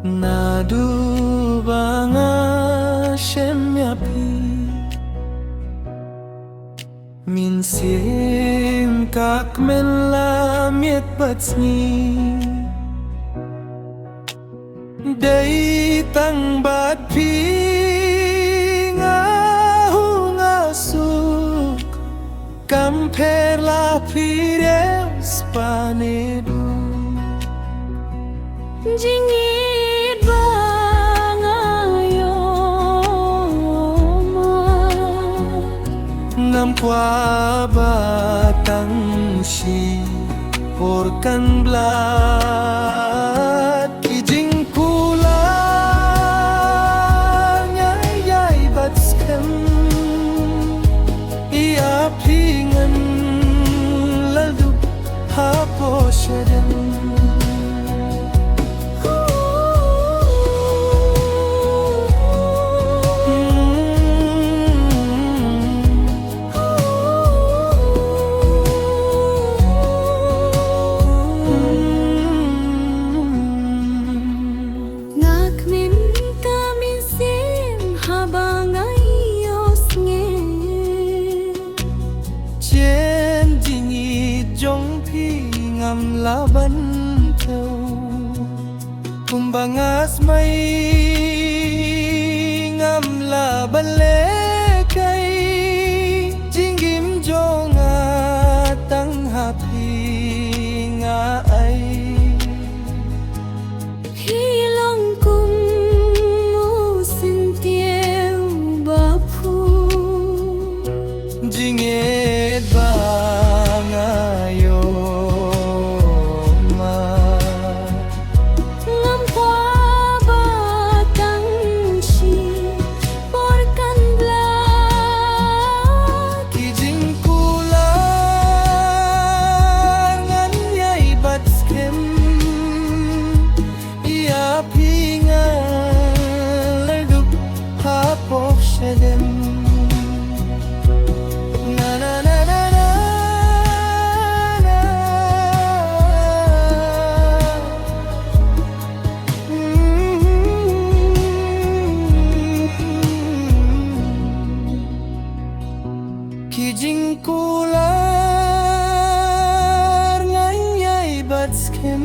Nadu banga shemyapi Min sim kak men la miet batsni Day tang bat pi nga hu nga suk Kamper la pi deus panedu Jingit bangayo ma Ngam kwa batang si Porkan blat Kijing kulang Yay batskem Ia pingan Lalu hapo syedem Ngam laban tau Kumbangas may ngam laban lekay Jinggim jo nga tang hapi nga ay Hilong kum musin tieu bapu Jingit ba ngayo Kijing kular nganyay batskem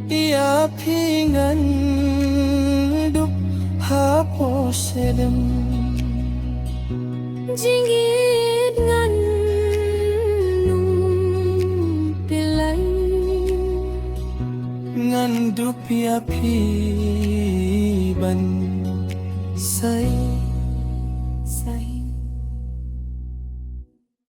Ia pingan dup hapo sedem Jinggit ngan nung pilay Ngan dup ia piban say